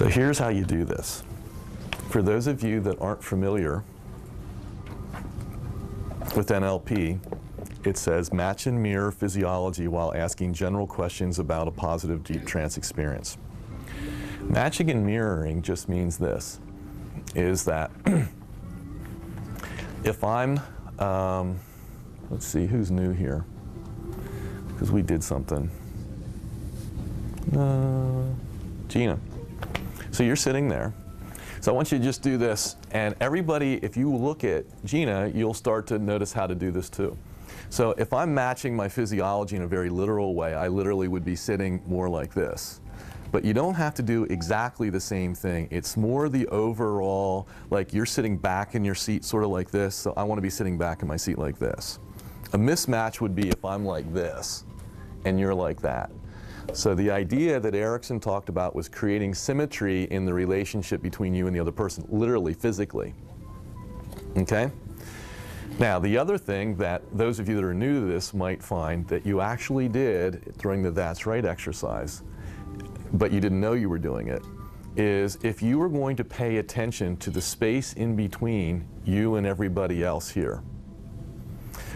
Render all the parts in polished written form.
So here's how you do this. For those of you that aren't familiar with NLP, it says match and mirror physiology while asking general questions about a positive deep trance experience. Matching and mirroring just means this, is that if I'm, let's see, who's new here? Because we did something. Gina. So you're sitting there. So I want you to just do this, and everybody, if you look at Gina, you'll start to notice how to do this too. So if I'm matching my physiology in a very literal way, I literally would be sitting more like this. But you don't have to do exactly the same thing. It's more the overall, like you're sitting back in your seat sort of like this, so I want to be sitting back in my seat like this. A mismatch would be if I'm like this, and you're like that. So the idea that Erickson talked about was creating symmetry in the relationship between you and the other person, literally, physically. Okay? Now, the other thing that those of you that are new to this might find that you actually did during the That's Right exercise, but you didn't know you were doing it, is if you were going to pay attention to the space in between you and everybody else here.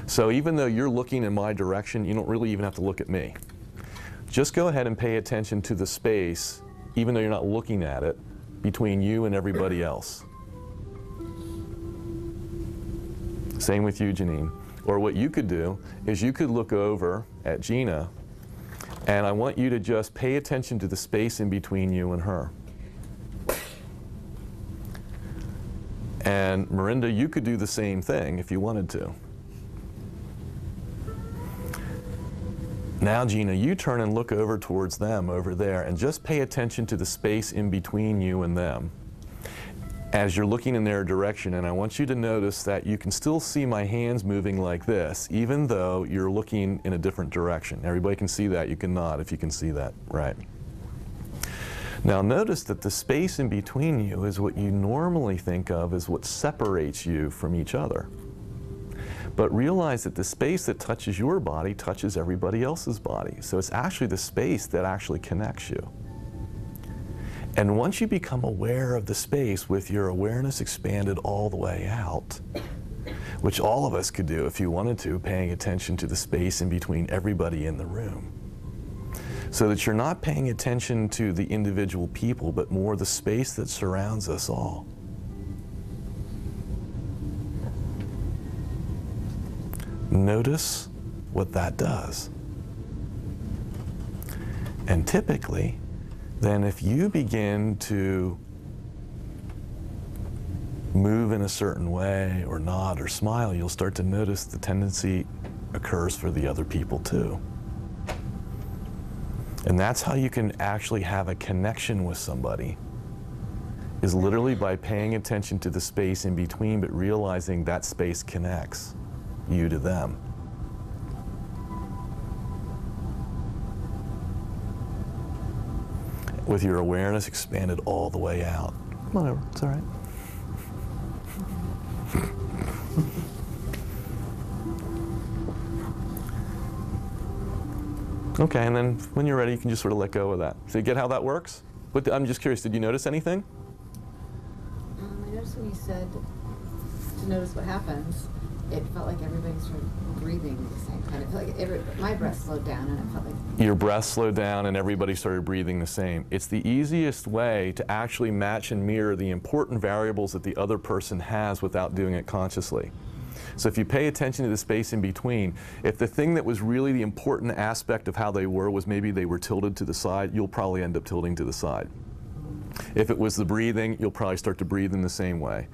So even though you're looking in my direction, you don't really even have to look at me. Just go ahead and pay attention to the space, even though you're not looking at it, between you and everybody else. Same with you, Janine. Or what you could do is you could look over at Gina, and I want you to just pay attention to the space in between you and her. And Marinda, you could do the same thing if you wanted to. Now, Gina, you turn and look over towards them over there and just pay attention to the space in between you and them as you're looking in their direction. And I want you to notice that you can still see my hands moving like this, even though you're looking in a different direction. Everybody can see that. You can nod if you can see that. Right. Now, notice that the space in between you is what you normally think of as what separates you from each other. But realize that the space that touches your body touches everybody else's body. So it's actually the space that actually connects you. And once you become aware of the space with your awareness expanded all the way out, which all of us could do if you wanted to, paying attention to the space in between everybody in the room, so that you're not paying attention to the individual people, but more the space that surrounds us all. Notice what that does. And typically, then if you begin to move in a certain way or nod or smile, you'll start to notice the tendency occurs for the other people too. And that's how you can actually have a connection with somebody, is literally by paying attention to the space in between, but realizing that space connects you to them. With your awareness expanded all the way out. Come on over, it's all right. Okay, and then when you're ready, you can just sort of let go of that. So you get how that works? But I'm just curious, did you notice anything? I noticed when you said to notice what happens, it felt like everybody started breathing the same kind of, like my breath slowed down and it felt like... Your breath slowed down and everybody started breathing the same. It's the easiest way to actually match and mirror the important variables that the other person has without doing it consciously. So if you pay attention to the space in between, if the thing that was really the important aspect of how they were was maybe they were tilted to the side, you'll probably end up tilting to the side. If it was the breathing, you'll probably start to breathe in the same way.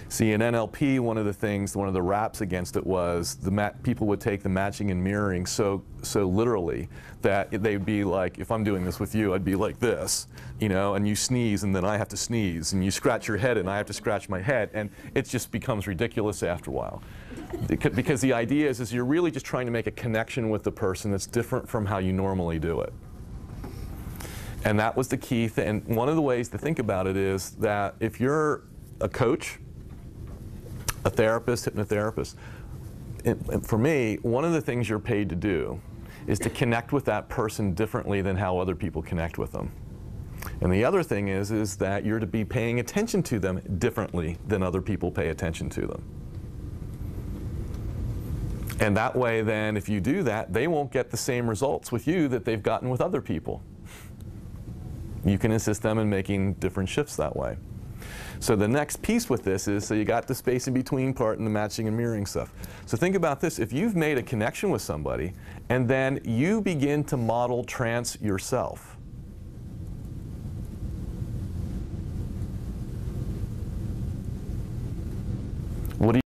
See, in NLP, one of the raps against it was people would take the matching and mirroring so literally that they'd be like, if I'm doing this with you, I'd be like this, you know, and you sneeze and then I have to sneeze, and you scratch your head and I have to scratch my head, and it just becomes ridiculous after a while. Because the idea is you're really just trying to make a connection with the person that's different from how you normally do it. And that was the key thing. And one of the ways to think about it is that if you're a coach, a therapist, hypnotherapist, for me, one of the things you're paid to do is to connect with that person differently than how other people connect with them. And the other thing is that you're to be paying attention to them differently than other people pay attention to them. And that way then, if you do that, they won't get the same results with you that they've gotten with other people. You can assist them in making different shifts that way. So the next piece with this is, so you got the space in between part and the matching and mirroring stuff. So think about this. If you've made a connection with somebody and then you begin to model trance yourself, what do you